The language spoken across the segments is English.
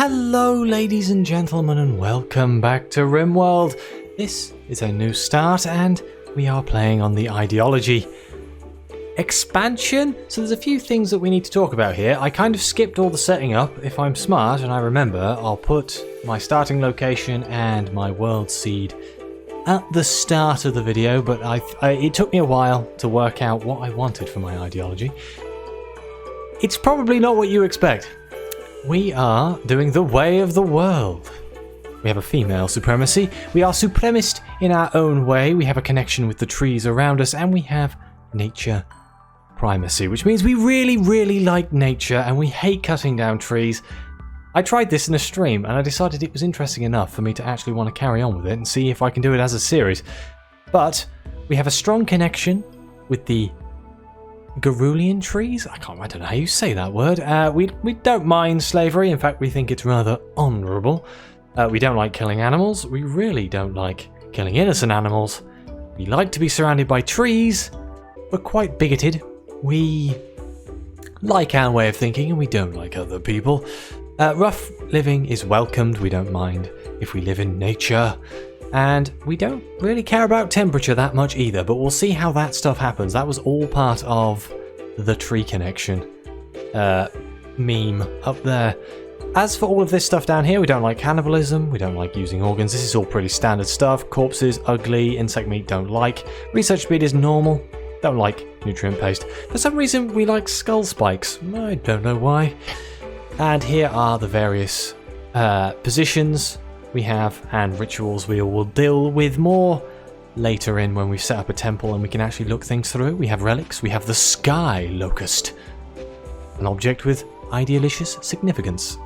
Hello ladies and gentlemen and welcome back to RimWorld. This is a new start and we are playing on the ideology expansion. So there's a few things that we need to talk about here. I kind of skipped all the setting up. If I'm smart and I remember, I'll put my starting location and my world seed at the start of the video, but it took me a while to work out what I wanted for my ideology. It's probably not what you expect. We are doing the way of the world. We have a female supremacy. We are supremacist in our own way. We have a connection with the trees around us, and we have nature primacy, which means we really like nature and we hate cutting down trees. I tried this in a stream and I decided it was interesting enough for me to actually want to carry on with it and see if I can do it as a series. But we have a strong connection with the Ludeon trees? I don't know how you say that word. We don't mind slavery. In fact, we think it's rather honourable. We don't like killing animals. We really don't like killing innocent animals. We like to be surrounded by trees. We're quite bigoted. We like our way of thinking and we don't like other people. Rough living is welcomed. We don't mind if we live in nature. And we don't really care about temperature that much either, but we'll see how that stuff happens. That was all part of the tree connection meme up there. As for all of this stuff down here, we don't like cannibalism, we don't like using organs. This is all pretty standard stuff. Corpses, ugly. Insect meat, don't like. Research speed is normal. Don't like nutrient paste. For some reason, we like skull spikes. I don't know why. And here are the various positions we have and rituals we will deal with more later in when we've set up a temple and we can actually look things through. We have relics. We have the sky locust, an object with idealicious significance,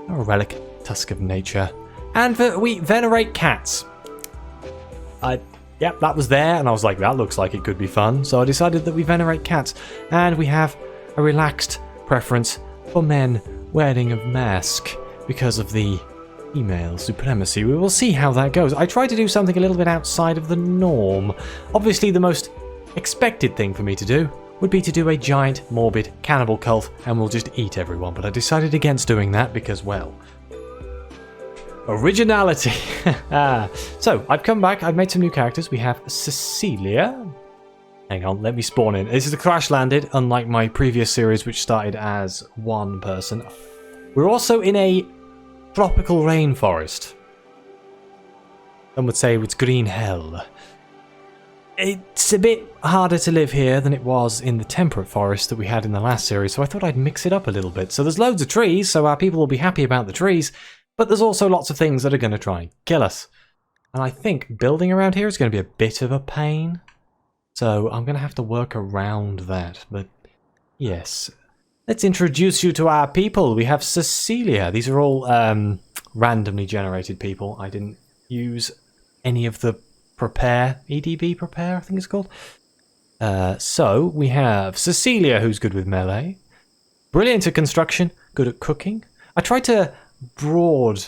a relic, tusk of nature, and we venerate cats. Yep, that was there and I was like, that looks like it could be fun, so I decided that we venerate cats. And we have a relaxed preference for men wearing a mask because of the female supremacy. We will see how that goes. I tried to do something a little bit outside of the norm. Obviously the most expected thing for me to do would be to do a giant morbid cannibal cult and we'll just eat everyone, but I decided against doing that because, well, originality. So I've come back, I've made some new characters. We have Cecilia. Hang on, let me spawn in. This is a crash landed, unlike my previous series which started as one person. We're also in a tropical rainforest. Some would say it's green hell. It's a bit harder to live here than it was in the temperate forest that we had in the last series, so I thought I'd mix it up a little bit. So there's loads of trees, so our people will be happy about the trees, but there's also lots of things that are going to try and kill us. And I think building around here is going to be a bit of a pain, so I'm going to have to work around that. But yes, let's introduce you to our people. We have Cecilia. These are all randomly generated people. I didn't use any of the EDB prepare, I think it's called. So we have Cecilia, who's good with melee, brilliant at construction, good at cooking. I tried to broad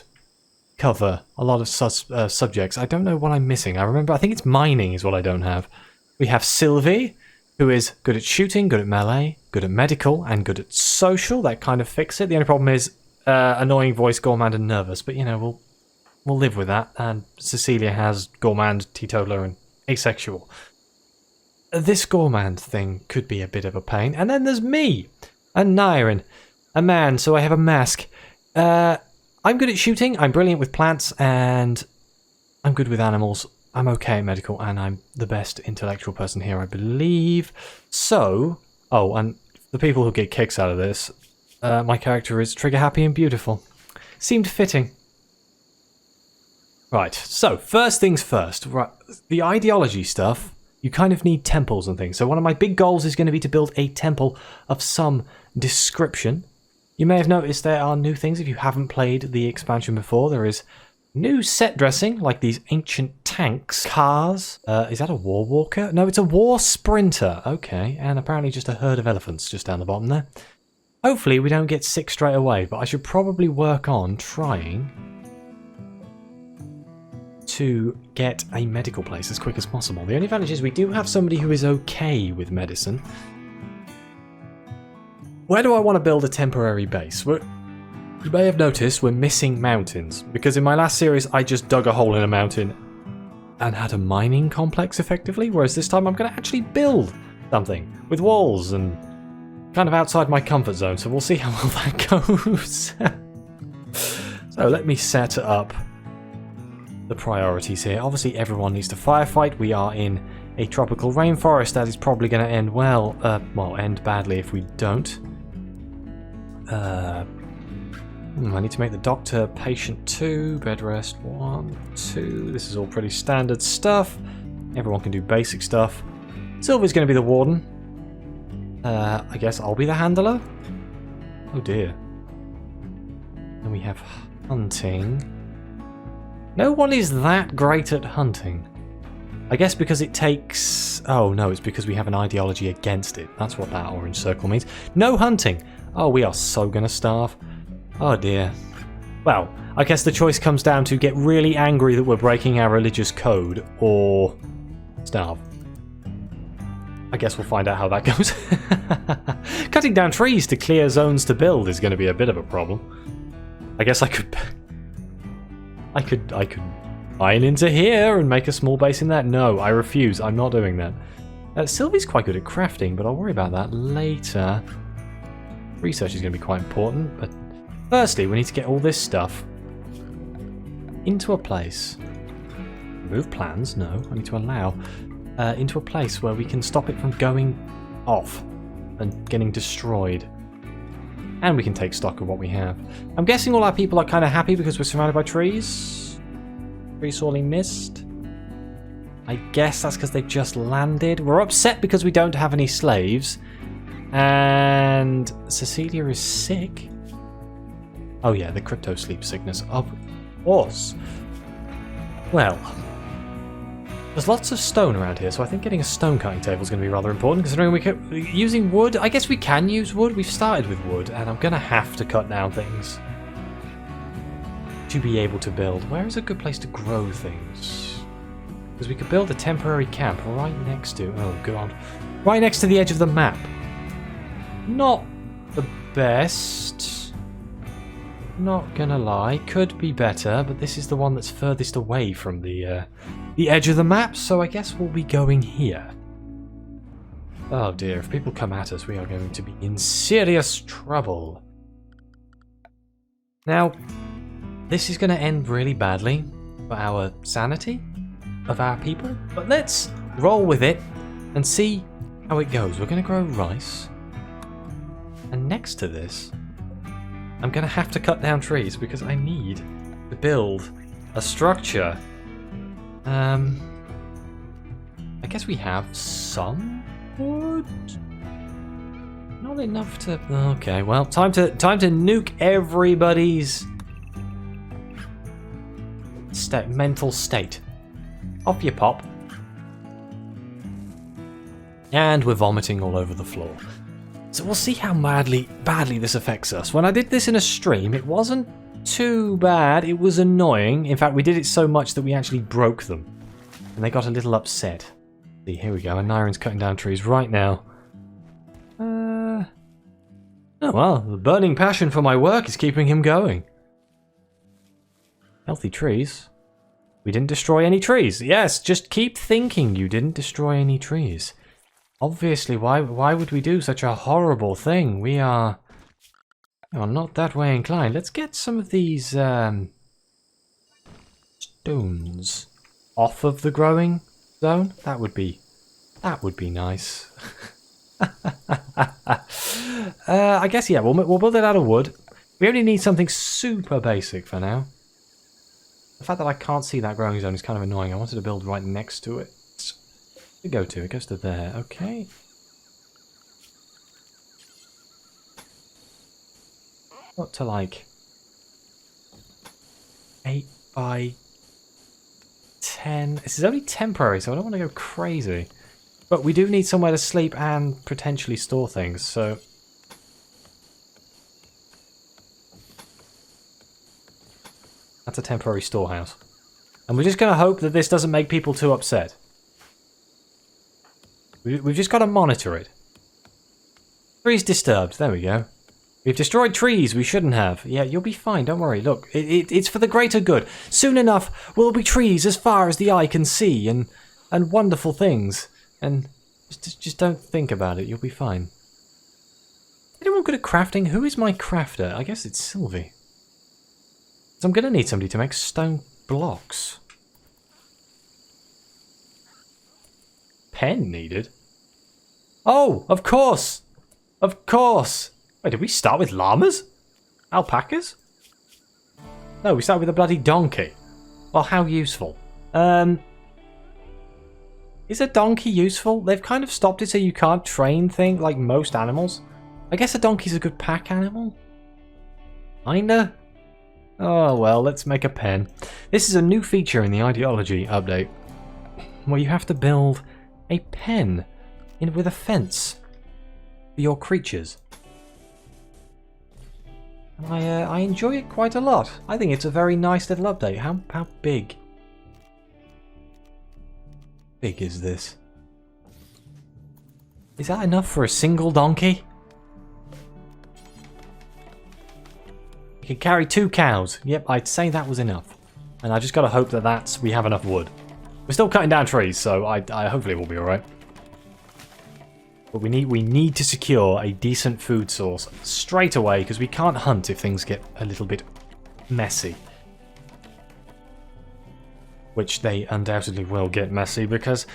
cover a lot of subjects. I don't know what I'm missing. I think it's mining is what I don't have. We have Sylvie, who is good at shooting, good at melee, good at medical, and good at social. That kind of fixes it. The only problem is annoying voice, gourmand, and nervous. But, you know, we'll live with that. And Cecilia has gourmand, teetotaler, and asexual. This gourmand thing could be a bit of a pain. And then there's me, Aneurin, a man, so I have a mask. I'm good at shooting, I'm brilliant with plants, and I'm good with animals. I'm okay at medical, and I'm the best intellectual person here, I believe. So, oh, and the people who get kicks out of this, my character is trigger happy and beautiful. Seemed fitting. Right, so first things first. Right, the ideology stuff, you kind of need temples and things. So one of my big goals is going to be to build a temple of some description. You may have noticed there are new things if you haven't played the expansion before. There is new set dressing, like these ancient tanks, cars. Is that a war walker? No, it's a war sprinter. Okay, and apparently just a herd of elephants just down the bottom there. Hopefully we don't get sick straight away, but I should probably work on trying to get a medical place as quick as possible. The only advantage is we do have somebody who is okay with medicine. Where do I want to build a temporary base? You may have noticed we're missing mountains, because in my last series I just dug a hole in a mountain and had a mining complex effectively, whereas this time I'm going to actually build something with walls and kind of outside my comfort zone, so we'll see how well that goes. So let me set up the priorities here. Obviously everyone needs to firefight. We are in a tropical rainforest that is probably going to end end badly if we don't. I need to make the doctor patient 2, bed rest 1, 2. This is all pretty standard stuff. Everyone can do basic stuff. Sylvie's going to be the warden. I guess I'll be the handler. Oh dear. Then we have hunting. No one is that great at hunting. I guess because it takes... Oh no, it's because we have an ideology against it. That's what that orange circle means. No hunting! Oh, we are so gonna starve. Oh dear. Well, I guess the choice comes down to get really angry that we're breaking our religious code, or starve. I guess we'll find out how that goes. Cutting down trees to clear zones to build is going to be a bit of a problem. I guess I could mine into here and make a small base in there. No, I refuse. I'm not doing that. Sylvie's quite good at crafting, but I'll worry about that later. Research is going to be quite important, but firstly, we need to get all this stuff into a place. Remove plans? No, I need to allow into a place where we can stop it from going off and getting destroyed. And we can take stock of what we have. I'm guessing all our people are kind of happy because we're surrounded by trees. Tree sorely missed. I guess that's because they've just landed. We're upset because we don't have any slaves. And Cecilia is sick. Oh yeah, the crypto sleep sickness, of course. Well, there's lots of stone around here, so I think getting a stone cutting table is going to be rather important, considering using wood. I guess we can use wood. We've started with wood, and I'm going to have to cut down things to be able to build. Where is a good place to grow things? Because we could build a temporary camp right next to... Oh god. Right next to the edge of the map. Not the best. Not gonna lie. Could be better, but this is the one that's furthest away from the edge of the map, so I guess we'll be going here. Oh dear, if people come at us, we are going to be in serious trouble. Now, this is going to end really badly for our sanity of our people, but let's roll with it and see how it goes. We're going to grow rice, and next to this, I'm going to have to cut down trees because I need to build a structure. I guess we have some wood. Not enough to... Okay, well, time to nuke everybody's mental state. Off you pop. And we're vomiting all over the floor. So we'll see how badly this affects us. When I did this in a stream, it wasn't too bad. It was annoying. In fact, we did it so much that we actually broke them. And they got a little upset. See, here we go. Aneurin's cutting down trees right now. Oh well, the burning passion for my work is keeping him going. Healthy trees. We didn't destroy any trees. Yes, just keep thinking you didn't destroy any trees. Obviously, why would we do such a horrible thing? We are not that way inclined. Let's get some of these stones off of the growing zone. That would be nice. I guess yeah. We'll build it out of wood. We only need something super basic for now. The fact that I can't see that growing zone is kind of annoying. I wanted to build right next to it. It goes to there. Okay. What to like 8 by 10. This is only temporary, so I don't want to go crazy. But we do need somewhere to sleep and potentially store things, so... That's a temporary storehouse. And we're just going to hope that this doesn't make people too upset. We've just got to monitor it. Trees disturbed. There we go. We've destroyed trees we shouldn't have. Yeah, you'll be fine, don't worry. Look, it's for the greater good. Soon enough, we'll be trees as far as the eye can see, and wonderful things. And just don't think about it, you'll be fine. Anyone good at crafting? Who is my crafter? I guess it's Sylvie. So I'm going to need somebody to make stone blocks. Pen needed? Oh, of course! Of course! Wait, did we start with llamas? Alpacas? No, we started with a bloody donkey. Well, how useful. Is a donkey useful? They've kind of stopped it so you can't train things like most animals. I guess a donkey's a good pack animal? Kinda? Oh well, let's make a pen. This is a new feature in the ideology update, where you have to build a pen with a fence for your creatures. And I enjoy it quite a lot. I think it's a very nice little update. How big? Big is this? Is that enough for a single donkey? You can carry 2 cows. Yep, I'd say that was enough. And I just gotta hope that we have enough wood. We're still cutting down trees, so I hopefully we'll be alright. But we need to secure a decent food source straight away, because we can't hunt if things get a little bit messy. Which they undoubtedly will get messy, because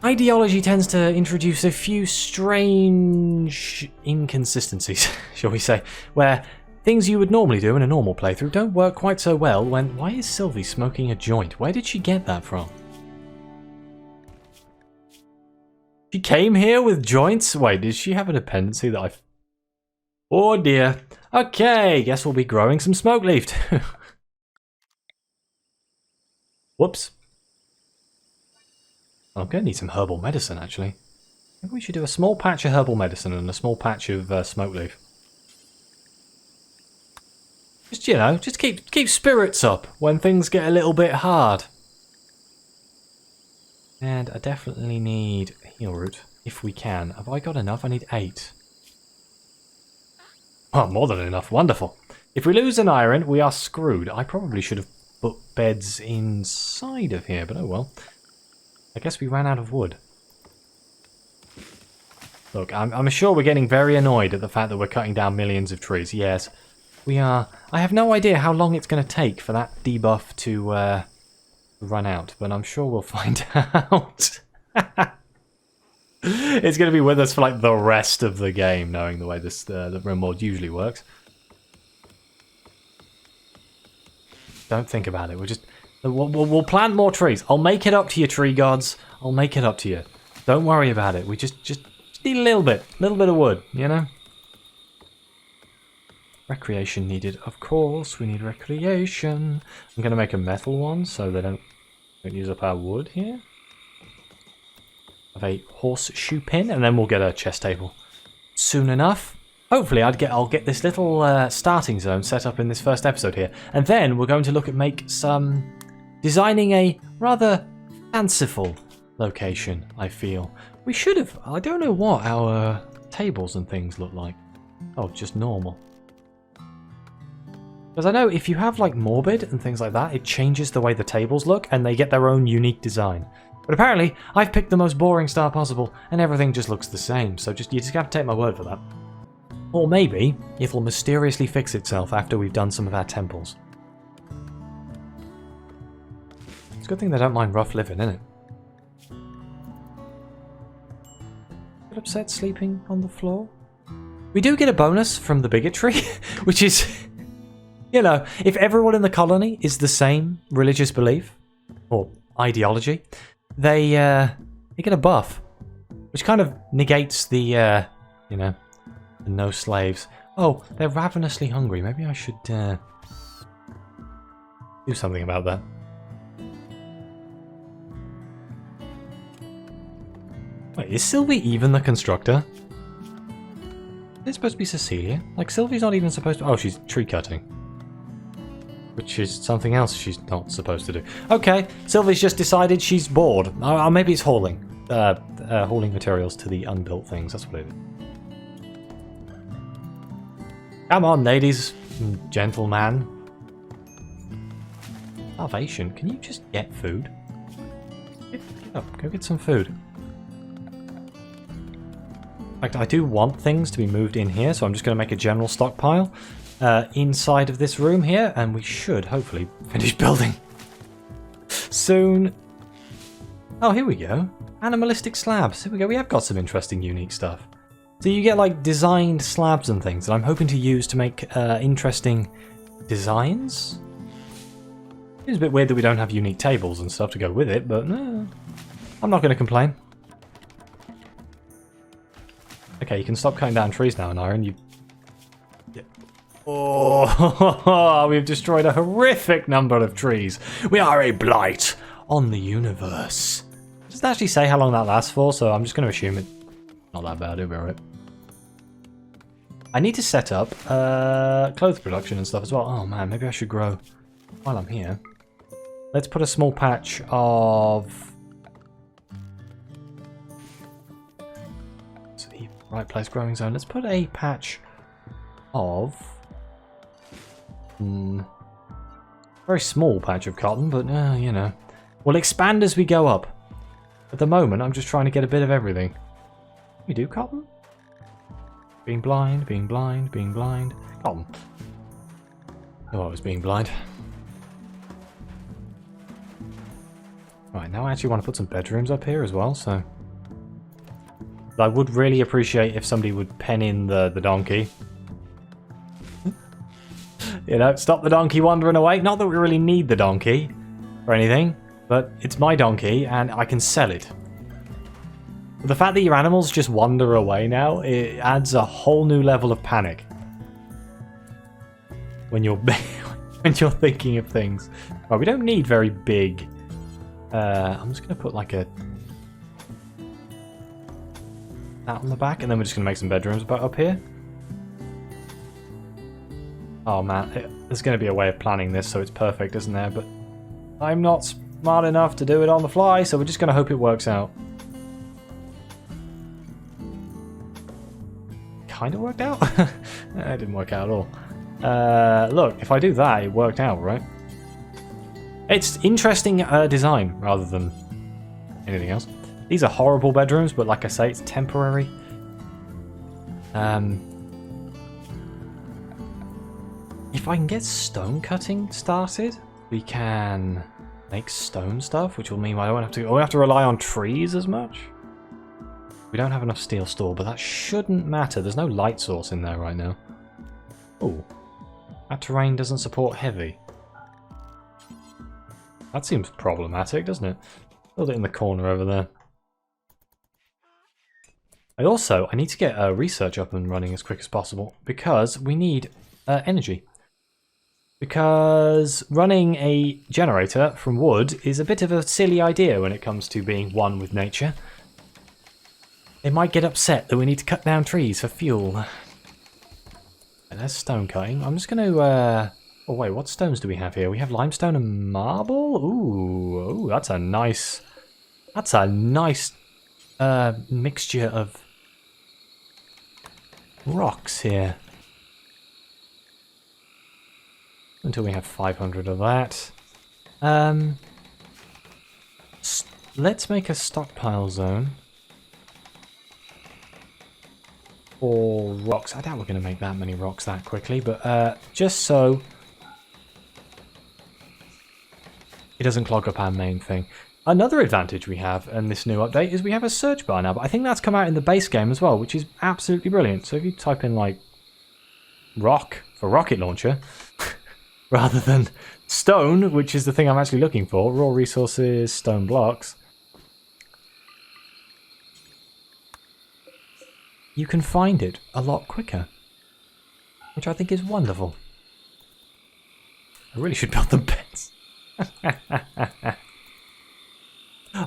ideology tends to introduce a few strange inconsistencies, shall we say, where things you would normally do in a normal playthrough don't work quite so well when... Why is Sylvie smoking a joint? Where did she get that from? She came here with joints? Wait, did she have a dependency that I've... Oh dear. Okay, guess we'll be growing some smoke leaf. Whoops. I'm going to need some herbal medicine, actually. Maybe we should do a small patch of herbal medicine and a small patch of smoke leaf. Just, you know, just keep spirits up when things get a little bit hard. And I definitely need heal root, if we can. Have I got enough? I need 8. Well, more than enough. Wonderful. If we lose an iron, we are screwed. I probably should have put beds inside of here, but oh well. I guess we ran out of wood. Look, I'm sure we're getting very annoyed at the fact that we're cutting down millions of trees. Yes, we are. I have no idea how long it's going to take for that debuff to run out, but I'm sure we'll find out. It's going to be with us for like the rest of the game, knowing the way this the RimWorld usually works. Don't think about it. We'll plant more trees. I'll make it up to you, tree gods. I'll make it up to you. Don't worry about it. We just need a little bit of wood, you know. Recreation needed, of course. We need recreation. I'm going to make a metal one so they don't use up our wood here. Have a horseshoe pin, and then we'll get a chest table soon enough. Hopefully, I'll get this little starting zone set up in this first episode here, and then we're going to look at designing a rather fanciful location. I feel we should have. I don't know what our tables and things look like. Oh, just normal. Because I know if you have like morbid and things like that, it changes the way the tables look, and they get their own unique design. But apparently, I've picked the most boring star possible, and everything just looks the same. So you just have to take my word for that. Or maybe it'll mysteriously fix itself after we've done some of our temples. It's a good thing they don't mind rough living, isn't it? Get upset sleeping on the floor? We do get a bonus from the bigotry, which is, you know, if everyone in the colony is the same religious belief or ideology, they get a buff, which kind of negates the, you know, the no slaves. Oh, they're ravenously hungry. Maybe I should do something about that. Wait, is Sylvie even the constructor? Is it supposed to be Cecilia? Like, Sylvie's not even supposed to... Oh, she's tree cutting. Which is something else she's not supposed to do. Okay, Sylvie's just decided she's bored. Or maybe it's hauling. Hauling materials to the unbuilt things. That's what it is. Come on, ladies and gentlemen. Salvation, can you just get food? Get up, go get some food. In fact, I do want things to be moved in here, so I'm just going to make a general stockpile inside of this room here, and we should hopefully finish building soon. Oh, here we go. Animalistic slabs. Here we go. We have got some interesting, unique stuff. So you get like designed slabs and things that I'm hoping to use to make interesting designs. It's a bit weird that we don't have unique tables and stuff to go with it, but I'm not going to complain. Okay, you can stop cutting down trees now, Aneurin. You... Oh, we've destroyed a horrific number of trees. We are a blight on the universe. It doesn't actually say how long that lasts for, so I'm just going to assume it's not that bad. It'll be alright. I need to set up clothes production and stuff as well. Oh man, maybe I should grow while I'm here. Let's put a small patch of... It's the right place growing zone. Let's put a patch of... very small patch of cotton, but you know. We'll expand as we go up. At the moment, I'm just trying to get a bit of everything. Can we do cotton? Being blind, being blind, being blind. Cotton. Oh, I was being blind. Right, now I actually want to put some bedrooms up here as well, so... I would really appreciate if somebody would pen in the donkey. You know, stop the donkey wandering away. Not that we really need the donkey or anything, but it's my donkey and I can sell it. But the fact that your animals just wander away now, it adds a whole new level of panic. When you're when you're thinking of things. Right, we don't need very big. I'm just going to put like a... that on the back, and then we're just going to make some bedrooms about up here. Oh man, there's going to be a way of planning this so it's perfect, isn't there? But I'm not smart enough to do it on the fly, so we're just going to hope it works out. Kind of worked out? It didn't work out at all. Look, if I do that, it worked out, right? It's interesting design rather than anything else. These are horrible bedrooms, but like I say, it's temporary. If I can get stone cutting started, we can make stone stuff, which will mean I won't have to rely on trees as much. We don't have enough steel store, but that shouldn't matter. There's no light source in there right now. Oh, that terrain doesn't support heavy. That seems problematic, doesn't it? Build it in the corner over there. I need to get research up and running as quick as possible because we need energy. Because running a generator from wood is a bit of a silly idea when it comes to being one with nature. They might get upset that we need to cut down trees for fuel. And there's stone cutting. I'm just going to... oh wait, what stones do we have here? We have limestone and marble? Ooh, that's a nice... that's a nice mixture of rocks here. Until we have 500 of that. Let's make a stockpile zone. For rocks. I doubt we're going to make that many rocks that quickly, but just so it doesn't clog up our main thing. Another advantage we have in this new update is we have a search bar now, but I think that's come out in the base game as well, which is absolutely brilliant. So if you type in like rock for rocket launcher, rather than stone, which is the thing I'm actually looking for, raw resources, stone blocks, you can find it a lot quicker, which I think is wonderful. I really should build them beds.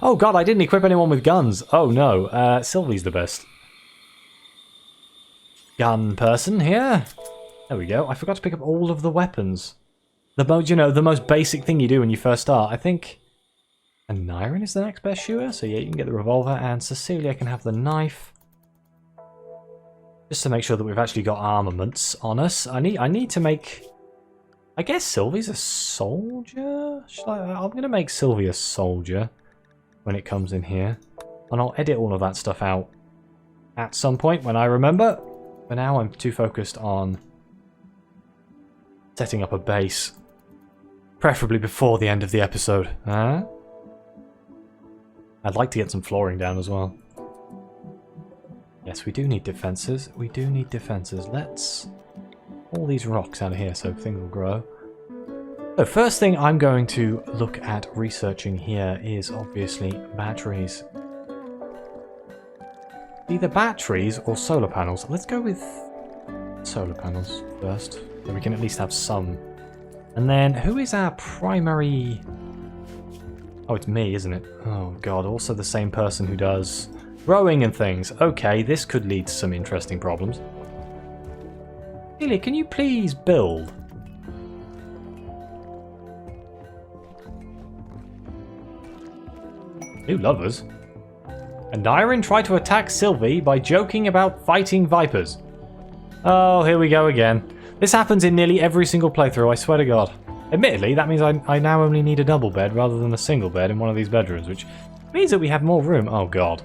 Oh god, I didn't equip anyone with guns. Oh no, Sylvie's the best gun person here. There we go. I forgot to pick up all of the weapons. The most basic thing you do when you first start. I think Aneurin is the next best shooter. So yeah, you can get the revolver, and Cecilia can have the knife. Just to make sure that we've actually got armaments on us. I need to make... I guess Sylvie's a soldier? I'm going to make Sylvie a soldier when it comes in here. And I'll edit all of that stuff out at some point when I remember. But now I'm too focused on setting up a base. Preferably before the end of the episode. Huh? I'd like to get some flooring down as well. Yes, we do need defences. We do need defences. Let's... all these rocks out of here so things will grow. The first thing I'm going to look at researching here is obviously batteries. Either batteries or solar panels. Let's go with solar panels first, so we can at least have some. And then, who is our primary... oh, it's me, isn't it? Oh god, also the same person who does growing and things. Okay, this could lead to some interesting problems. Celia, can you please build? New lovers. Aneurin tried to attack Sylvie by joking about fighting vipers. Oh, here we go again. This happens in nearly every single playthrough, I swear to god. Admittedly, that means I now only need a double bed rather than a single bed in one of these bedrooms, which means that we have more room. Oh god.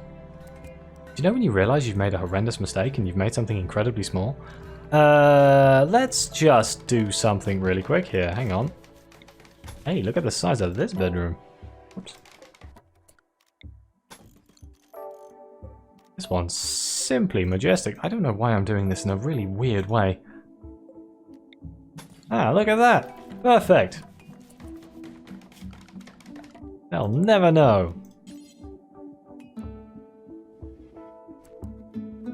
Do you know when you realise you've made a horrendous mistake and you've made something incredibly small? Let's just do something really quick here. Hang on. Hey, look at the size of this bedroom. Oops. This one's simply majestic. I don't know why I'm doing this in a really weird way. Ah, look at that. Perfect. They'll never know.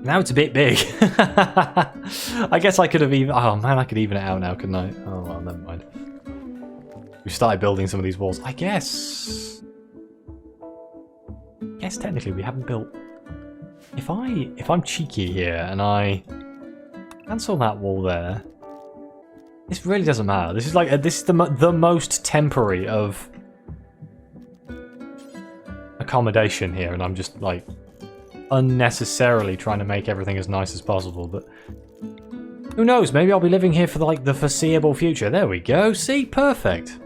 Now it's a bit big. I guess I could have even... oh man, I could even it out now, couldn't I? Oh well, never mind. We've started building some of these walls. I guess technically we haven't built... If I'm cheeky here and I cancel that wall there, this really doesn't matter. This is like this is the most temporary of accommodation here, and I'm just like unnecessarily trying to make everything as nice as possible. But who knows? Maybe I'll be living here for like the foreseeable future. There we go. See, perfect.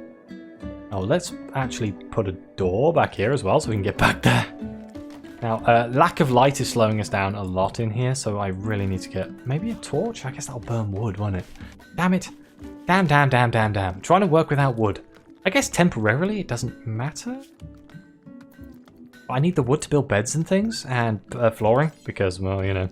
Oh, let's actually put a door back here as well, so we can get back there. Now, lack of light is slowing us down a lot in here, so I really need to get... maybe a torch? I guess that'll burn wood, won't it? Damn it. Damn. Trying to work without wood. I guess temporarily it doesn't matter. But I need the wood to build beds and things, and flooring, because, well, you know.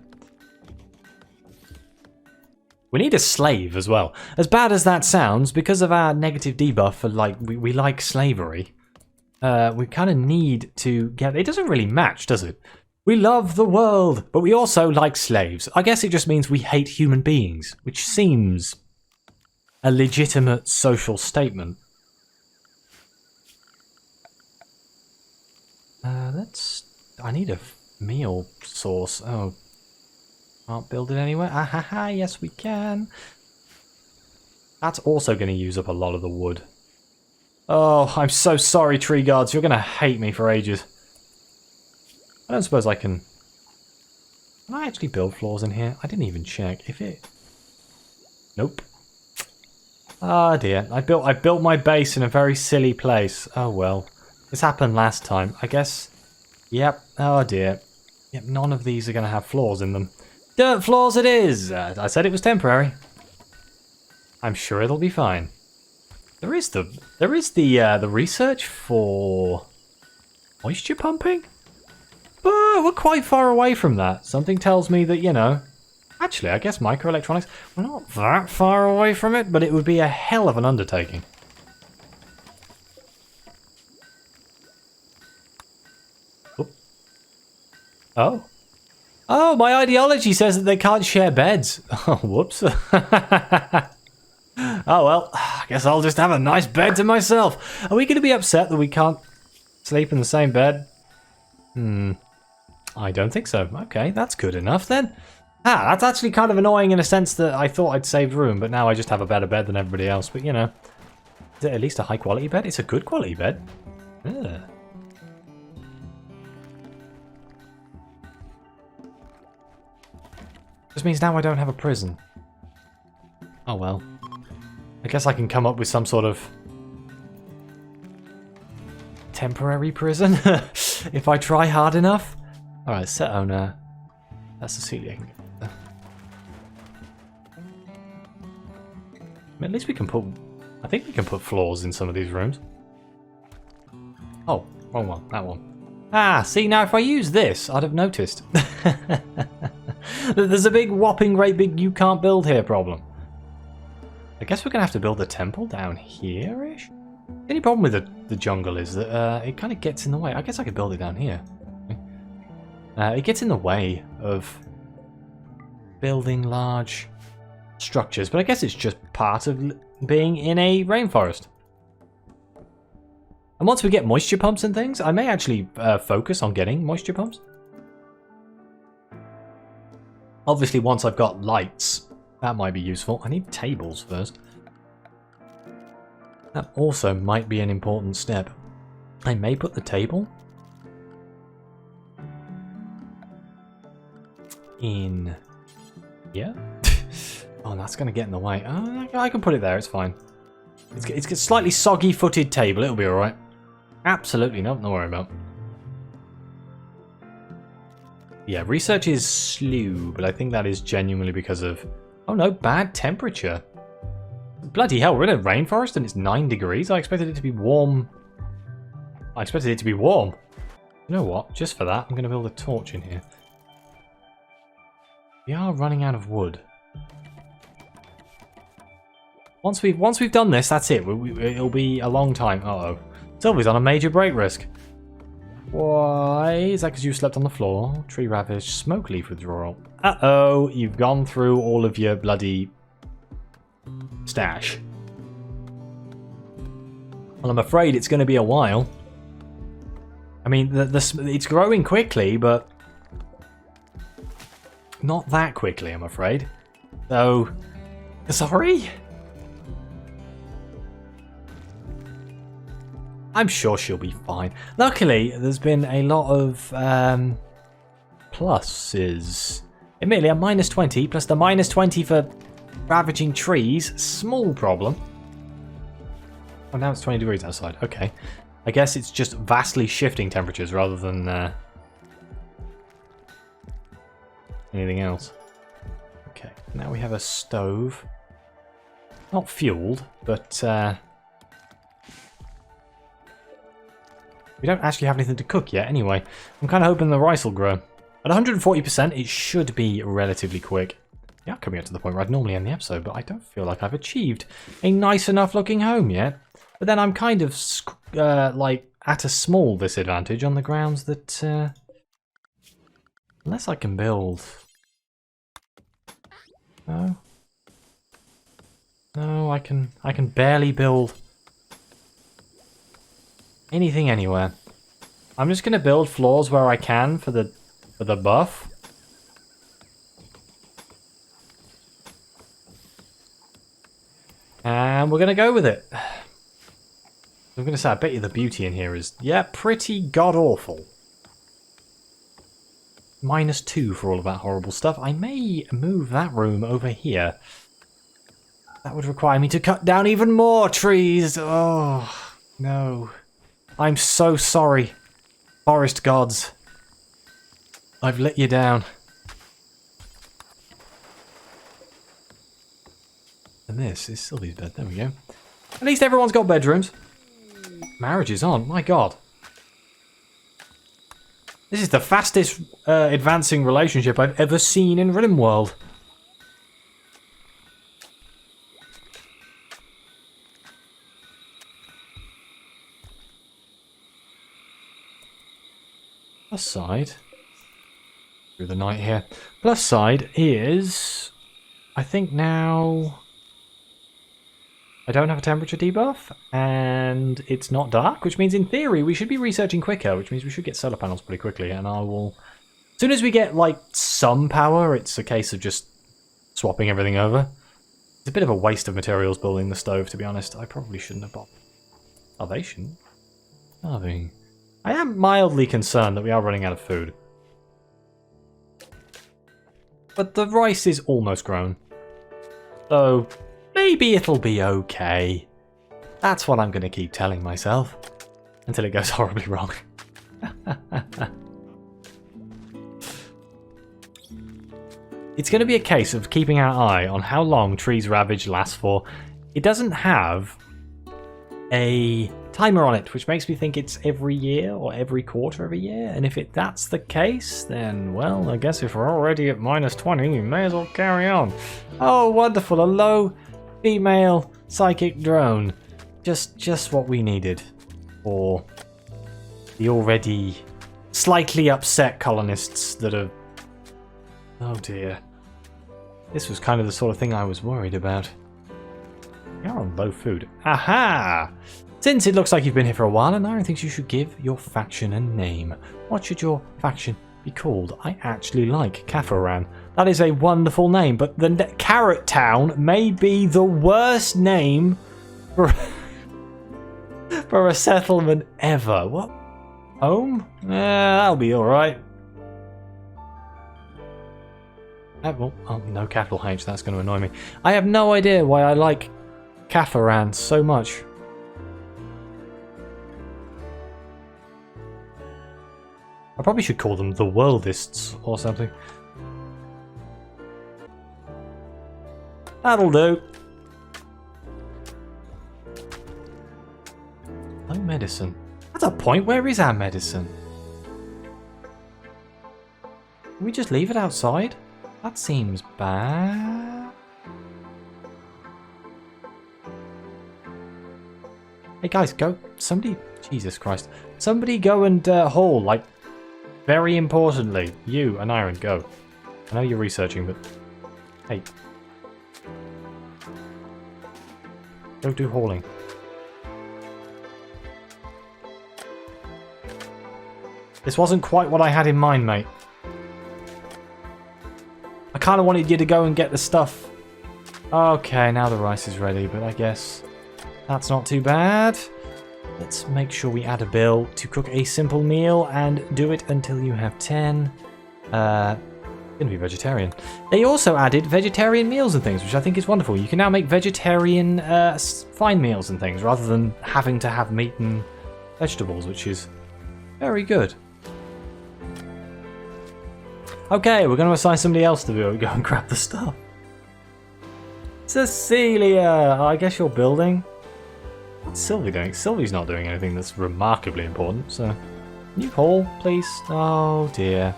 We need a slave as well. As bad as that sounds, because of our negative debuff for, like, we like slavery... we kind of need to get... it doesn't really match, does it? We love the world, but we also like slaves. I guess it just means we hate human beings, which seems a legitimate social statement. I need a meal source. Oh. Can't build it anywhere. Ah ha ha, yes we can. That's also going to use up a lot of the wood. Oh, I'm so sorry, tree guards. You're going to hate me for ages. I don't suppose I can... can I actually build floors in here? I didn't even check. If it... nope. Ah, dear. I built my base in a very silly place. Oh, well. This happened last time. I guess... yep. Oh, dear. Yep, none of these are going to have floors in them. Dirt floors it is! I said it was temporary. I'm sure it'll be fine. There is the research for moisture pumping, but we're quite far away from that. Something tells me that, you know, actually, I guess microelectronics, we're not that far away from it, but it would be a hell of an undertaking. Oop. Oh. Oh, my ideology says that they can't share beds. Oh, whoops. Oh well, I guess I'll just have a nice bed to myself. Are we going to be upset that we can't sleep in the same bed? I don't think so. Okay, that's good enough then. Ah, that's actually kind of annoying in a sense that I thought I'd saved room, but now I just have a better bed than everybody else. But you know, is it at least a high quality bed? It's a good quality bed. Ugh. Just means now I don't have a prison. Oh well. I guess I can come up with some sort of temporary prison if I try hard enough. Alright, set owner. That's the ceiling. At least we can put... I think we can put floors in some of these rooms. Oh, wrong one. That one. Ah, see, now if I use this, I'd have noticed. There's a big whopping great big you can't build here problem. I guess we're going to have to build a temple down here-ish? The only problem with the jungle is that it kind of gets in the way. I guess I could build it down here. It gets in the way of building large structures, but I guess it's just part of being in a rainforest. And once we get moisture pumps and things, I may actually focus on getting moisture pumps. Obviously, once I've got lights, that might be useful. I need tables first. That also might be an important step. I may put the table in here. Oh, that's going to get in the way. Oh, I can put it there. It's fine. It's a slightly soggy-footed table. It'll be all right. Absolutely nothing to worry about. Yeah, research is slow, but I think that is genuinely because of... Oh no, bad temperature. Bloody hell, we're in a rainforest and it's 9 degrees. I expected it to be warm. I expected it to be warm. You know what? Just for that, I'm going to build a torch in here. We are running out of wood. Once we've done this, that's it. It'll be a long time. Uh-oh. Sylvie's on a major break risk. Why? Is that because you slept on the floor? Tree ravaged. Smoke leaf withdrawal. Uh-oh. You've gone through all of your bloody stash. Well, I'm afraid it's going to be a while. I mean, it's growing quickly, but not that quickly, I'm afraid. So, sorry? I'm sure she'll be fine. Luckily, there's been a lot of pluses. Admittedly, a -20 plus the -20 for ravaging trees. Small problem. Oh, now it's 20 degrees outside. Okay. I guess it's just vastly shifting temperatures rather than anything else. Okay, now we have a stove. Not fueled, but... we don't actually have anything to cook yet anyway. I'm kind of hoping the rice will grow. At 140%, it should be relatively quick. Yeah, coming up to the point where I'd normally end the episode, but I don't feel like I've achieved a nice enough looking home yet. But then I'm kind of like at a small disadvantage on the grounds that unless I can build... No. No, I can barely build anything anywhere. I'm just going to build floors where I can for the buff. And we're going to go with it. I'm going to say, I bet you the beauty in here is, yeah, pretty god-awful. -2 for all of that horrible stuff. I may move that room over here. That would require me to cut down even more trees. Oh, no. I'm so sorry, forest gods. I've let you down. And this is Sylvie's bed. There we go. At least everyone's got bedrooms. Marriage is on. My God. This is the fastest advancing relationship I've ever seen in RimWorld. Plus side, through the night here. Plus side is, I think now, I don't have a temperature debuff, and it's not dark, which means in theory we should be researching quicker, which means we should get solar panels pretty quickly, and I will, as soon as we get like some power, it's a case of just swapping everything over. It's a bit of a waste of materials building the stove, to be honest. I probably shouldn't have bought Salvation. Starving. I am mildly concerned that we are running out of food. But the rice is almost grown. So maybe it'll be okay. That's what I'm going to keep telling myself. Until it goes horribly wrong. It's going to be a case of keeping our eye on how long Trees Ravage lasts for. It doesn't have a timer on it, which makes me think it's every year or every quarter of a year. And if that's the case, then, well, I guess if we're already at -20, we may as well carry on. Oh, wonderful. A low female psychic drone. Just what we needed for the already slightly upset colonists that are... Oh dear. This was kind of the sort of thing I was worried about. You're on low food. Aha! Since it looks like you've been here for a while, Aneurin thinks you should give your faction a name. What should your faction be called? I actually like Kafaran. That is a wonderful name, but the Carrot Town may be the worst name for, for a settlement ever. What? Home? That'll be alright. Oh, no capital H, that's going to annoy me. I have no idea why I like Kafaran so much. I probably should call them the Worldists or something. That'll do. No medicine. That's a point. Where is our medicine? Can we just leave it outside? That seems bad. Hey guys, go. Somebody. Jesus Christ. Somebody go and haul, like, very importantly. You, Aneurin, go. I know you're researching, but. Hey. Go do hauling. This wasn't quite what I had in mind, mate. I kind of wanted you to go and get the stuff. Okay, now the rice is ready, but I guess that's not too bad. Let's make sure we add a bill to cook a simple meal and do it until you have 10. Gonna be vegetarian. They also added vegetarian meals and things, which I think is wonderful. You can now make vegetarian fine meals and things rather than having to have meat and vegetables, which is very good. Okay, we're going to assign somebody else to go and grab the stuff. Cecilia! I guess you're building. What's Sylvie doing? Sylvie's not doing anything that's remarkably important, so... Can you haul, please? Oh dear.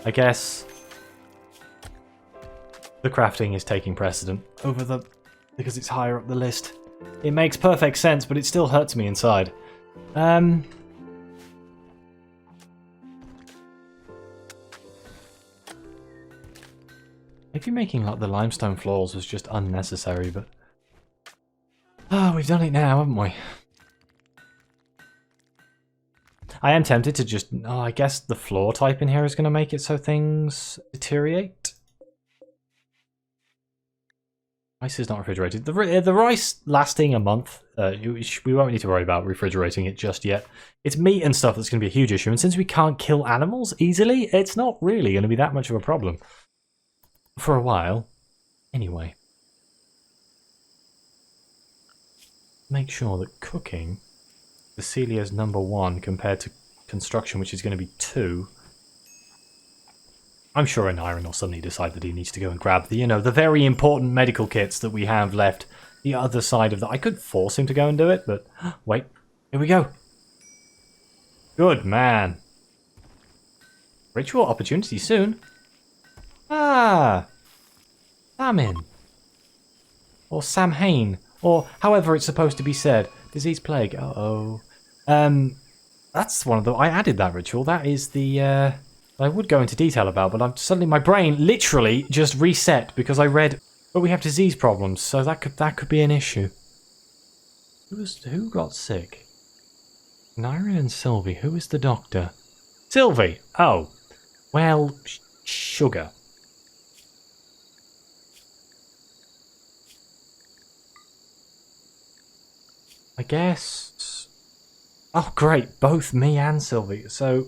I guess... the crafting is taking precedent over the... because it's higher up the list. It makes perfect sense, but it still hurts me inside. Maybe making like the limestone floors was just unnecessary, but... oh, we've done it now, haven't we? I am tempted to just... oh, I guess the floor type in here is going to make it so things deteriorate. Rice is not refrigerated. The rice lasting a month, we won't need to worry about refrigerating it just yet. It's meat and stuff that's going to be a huge issue, and since we can't kill animals easily, it's not really going to be that much of a problem. For a while, anyway. Make sure that cooking, Cecilia's #1 compared to construction, which is going to be 2. I'm sure Aneurin will suddenly decide that he needs to go and grab the, the very important medical kits that we have left the other side of that. I could force him to go and do it, but wait, here we go. Good man. Ritual opportunity soon. Ah, famine. Or Samhain. Or however it's supposed to be said. Disease plague. Uh-oh. That's one of the... I added that ritual. That is the... I would go into detail about, but I'm suddenly... my brain literally just reset because I read... but we have disease problems, so that could be an issue. Who got sick? Aneurin and Sylvie. Who is the doctor? Sylvie! Oh. Well, sugar. I guess... oh, great. Both me and Sylvie. So...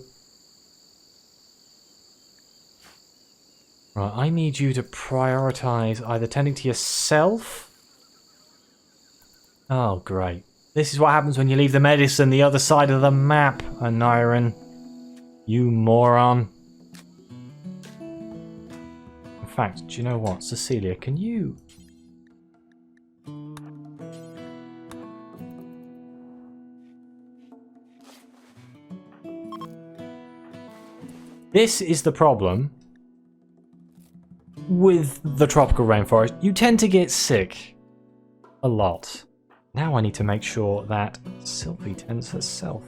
Right, I need you to prioritize either tending to yourself. Oh, great. This is what happens when you leave the medicine the other side of the map, Aneurin. You moron. In fact, do you know what? Cecilia, can you... This is the problem with the tropical rainforest. You tend to get sick a lot. Now I need to make sure that Sylvie tends herself.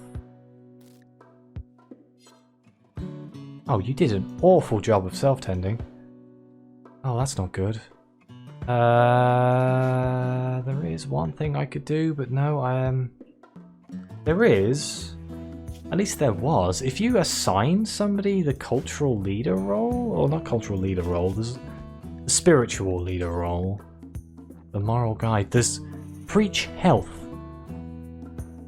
Oh, you did an awful job of self-tending. Oh, that's not good. There is one thing I could do, but no, there is... At least there was. If you assign somebody the cultural leader role, or not cultural leader role, there's the spiritual leader role, the moral guide, there's preach health.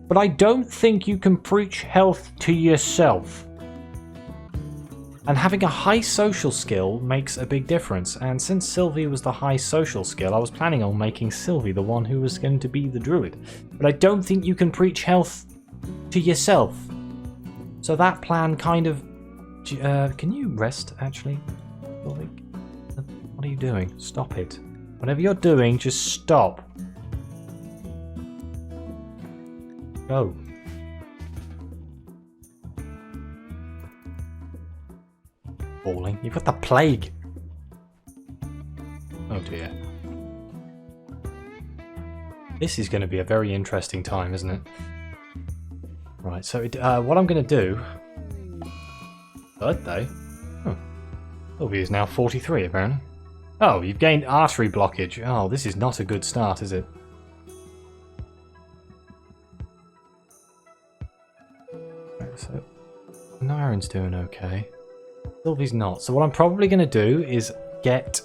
But I don't think you can preach health to yourself. And having a high social skill makes a big difference. And since Sylvie was the high social skill, I was planning on making Sylvie the one who was going to be the druid. But I don't think you can preach health to yourself. So that plan kind of... can you rest, actually? What are you doing? Stop it. Whatever you're doing, just stop. Go. Falling. You've got the plague. Oh dear. This is going to be a very interesting time, isn't it? Right, so what I'm going to do... Birthday? Oh. Sylvie is now 43, apparently. Oh, you've gained artery blockage. Oh, this is not a good start, is it? Right, so... Aneurin's doing okay. Sylvie's not. So what I'm probably going to do is get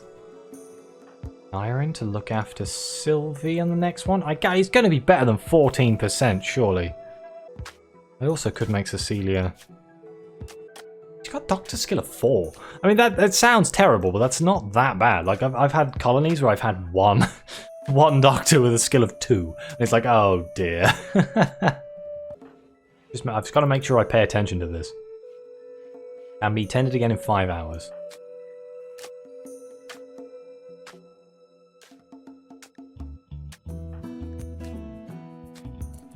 Aneurin to look after Sylvie on the next one. It's going to be better than 14%, surely. I also could make Cecilia... She's got Doctor Skill of 4. I mean, that sounds terrible, but that's not that bad. Like, I've had colonies where I've had one doctor with a skill of 2. And it's like, oh dear. I've just got to make sure I pay attention to this. And be tended again in 5 hours.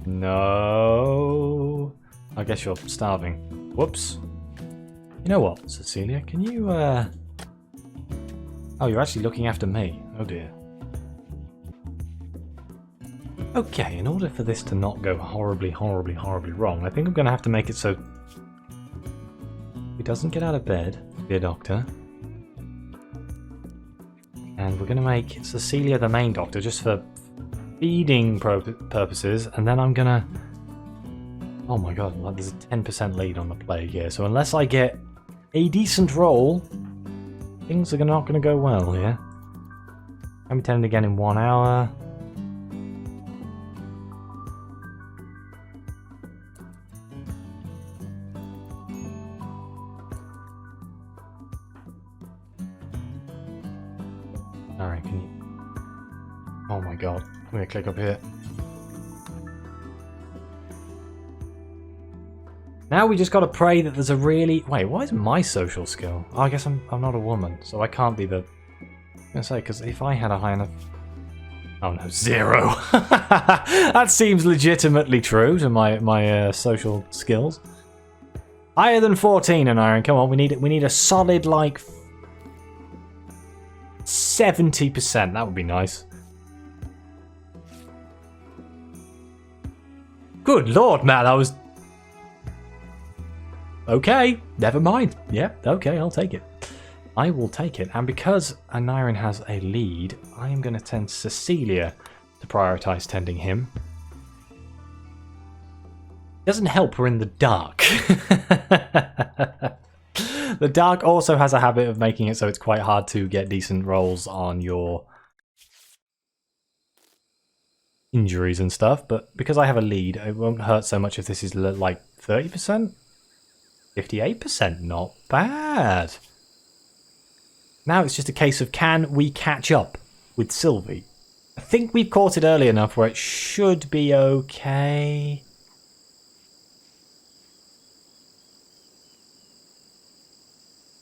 No. I guess you're starving. Whoops. You know what, Cecilia? Can you, Oh, you're actually looking after me. Oh dear. Okay, in order for this to not go horribly, horribly, horribly wrong, I think I'm going to have to make it so he doesn't get out of bed, dear doctor. And we're going to make Cecilia the main doctor just for feeding purposes, and then I'm going to... Oh my god, like there's a 10% lead on the plague here, so unless I get a decent roll, things are not going to go well here. Can be tended again in 1 hour. Alright, can you... Oh my god, I'm going to click up here. Now we just got to pray that there's a really... Wait, why is my social skill? Oh, I guess I'm not a woman, so I can't be the... I'm going to say, because if I had a high enough... Oh no, 0! That seems legitimately true to my social skills. Higher than 14, Aneurin. Come on, we need a solid, like... 70%. That would be nice. Good lord, Matt, that was... Okay, never mind. Yep, okay, I'll take it. I will take it. And because Aneurin has a lead, I am going to tend Cecilia to prioritize tending him. Doesn't help we're in the dark. The dark also has a habit of making it so it's quite hard to get decent rolls on your injuries and stuff, but because I have a lead, it won't hurt so much if this is like 30%? 58%, not bad. Now it's just a case of can we catch up with Sylvie? I think we've caught it early enough where it should be okay.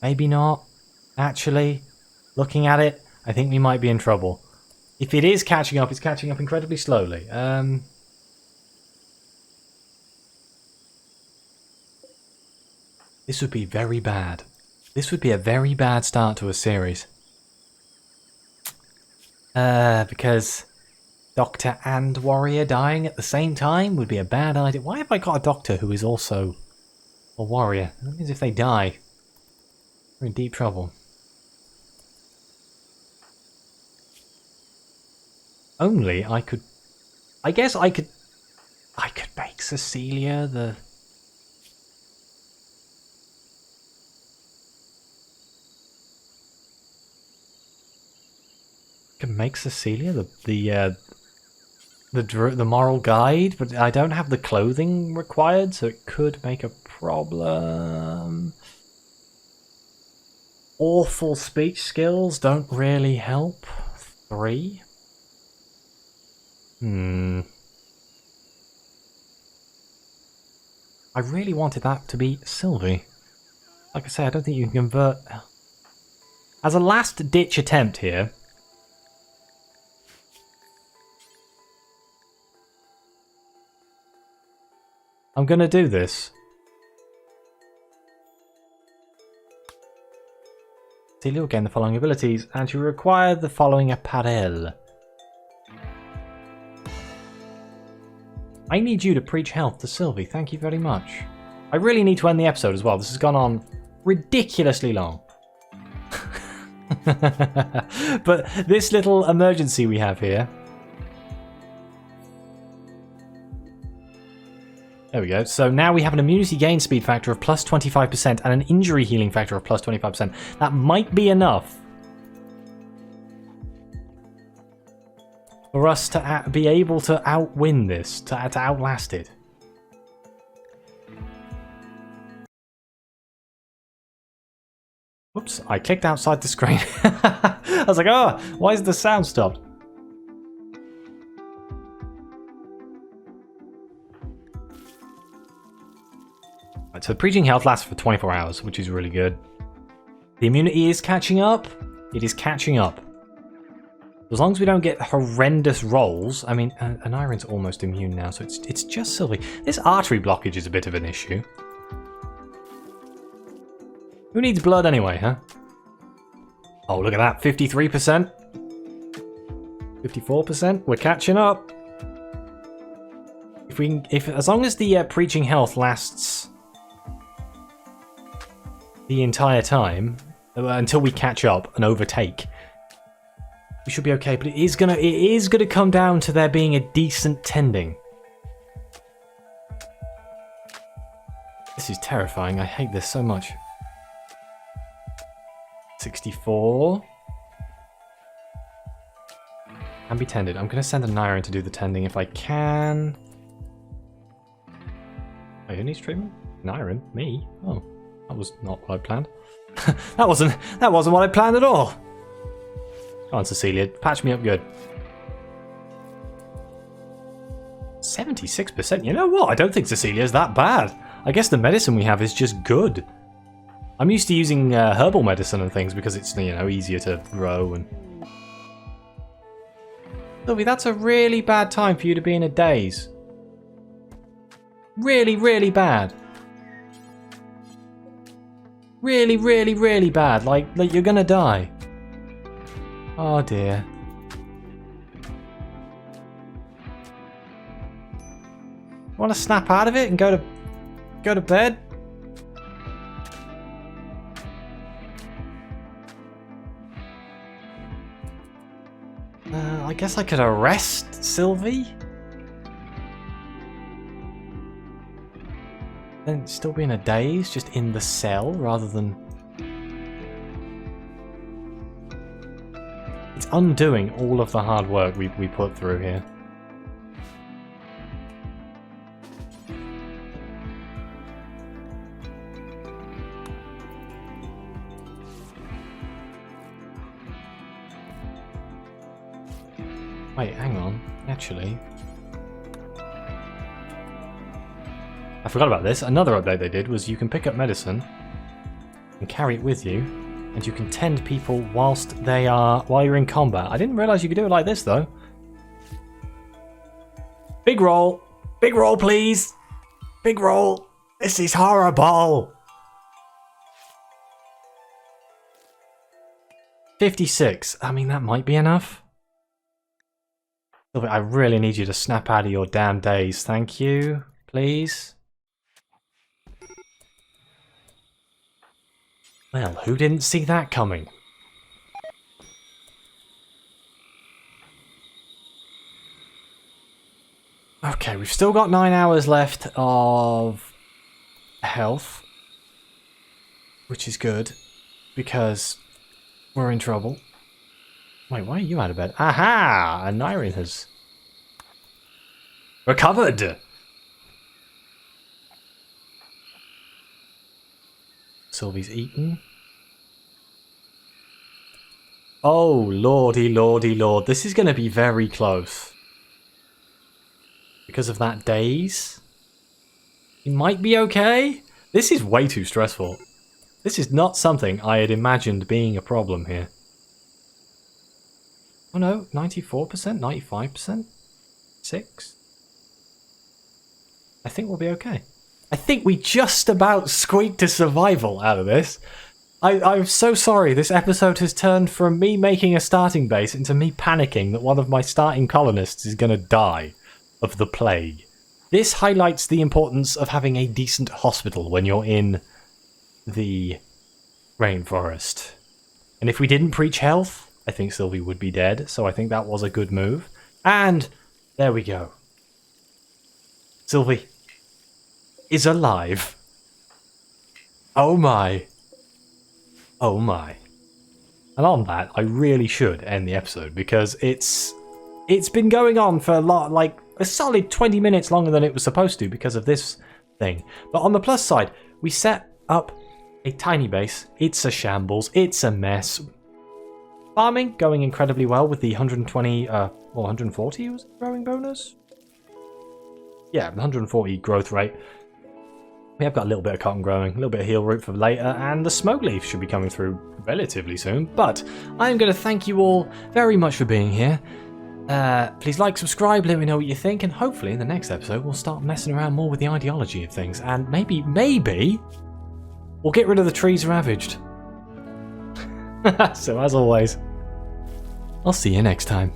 Maybe not. Actually, looking at it, I think we might be in trouble. If it is catching up, it's catching up incredibly slowly. This would be very bad. This would be a very bad start to a series. Because Doctor and Warrior dying at the same time would be a bad idea. Why have I got a Doctor who is also a Warrior? That means if they die, we're in deep trouble. Only I could... I guess I could make Cecilia the... Can make Cecilia the moral guide, but I don't have the clothing required, so it could make a problem. Awful speech skills don't really help. 3. I really wanted that to be Sylvie. Like I say, I don't think you can convert. As a last ditch attempt here. I'm gonna do this. Celia will gain the following abilities, and you require the following apparel. I need you to preach health to Sylvie, thank you very much. I really need to end the episode as well, this has gone on ridiculously long. But this little emergency we have here. There we go. So now we have an immunity gain speed factor of plus 25% and an injury healing factor of plus 25%. That might be enough for us to be able to outwin this, to outlast it. Whoops, I clicked outside the screen. I was like, oh, why is the sound stopped? Right, so preaching health lasts for 24 hours, which is really good. The immunity is catching up. It is catching up. As long as we don't get horrendous rolls. I mean, Aneurin's almost immune now, so it's just Sylvie. This artery blockage is a bit of an issue. Who needs blood anyway, huh? Oh, look at that, 53%. 54%, we're catching up. As long as the preaching health lasts the entire time, until we catch up and overtake, we should be okay, but it is gonna come down to there being a decent tending. This is terrifying, I hate this so much. 64. Can be tended. I'm gonna send Aneurin to do the tending if I can. Wait, who needs treatment? Aneurin? Me? Oh. That was not what I planned. that wasn't what I planned at all. Come on, Cecilia, patch me up good. 76%. You know what? I don't think Cecilia's that bad. I guess the medicine we have is just good. I'm used to using herbal medicine and things because it's, you know, easier to grow and. Sylvie, that's a really bad time for you to be in a daze. Really, really bad. Really, really, really bad. Like you're gonna die. Oh dear. Want to snap out of it and go to bed? I guess I could arrest Sylvie. Then still be in a daze, just in the cell rather than. It's undoing all of the hard work we put through here. Wait, hang on. Actually, I forgot about this. Another update they did was you can pick up medicine and carry it with you, and you can tend people while you're in combat. I didn't realize you could do it like this though. Big roll, please. Big roll. This is horrible. 56. I mean, that might be enough. I really need you to snap out of your damn daze. Thank you, please. Well, who didn't see that coming? Okay, we've still got 9 hours left of health, which is good, because we're in trouble. Wait, why are you out of bed? Aha! Aneurin has recovered! Sylvie's eaten. Oh, lordy, lordy, lord. This is going to be very close. Because of that daze. He might be okay. This is way too stressful. This is not something I had imagined being a problem here. Oh no, 94%? 95%? 6? I think we'll be okay. I think we just about squeaked a survival out of this. I'm so sorry. This episode has turned from me making a starting base into me panicking that one of my starting colonists is going to die of the plague. This highlights the importance of having a decent hospital when you're in the rainforest. And if we didn't preach health, I think Sylvie would be dead, so I think that was a good move. And there we go. Sylvie is alive. Oh my. Oh my. And on that, I really should end the episode because it's been going on for a solid 20 minutes longer than it was supposed to because of this thing. But on the plus side, we set up a tiny base. It's a shambles. It's a mess. Farming going incredibly well with the 140 was the growing bonus? Yeah, 140 growth rate. We have got a little bit of cotton growing, a little bit of heel root for later, and the smoke leaf should be coming through relatively soon. But I am going to thank you all very much for being here. Please like, subscribe, let me know what you think, and hopefully in the next episode we'll start messing around more with the ideology of things, and maybe we'll get rid of the trees ravaged. So as always, I'll see you next time.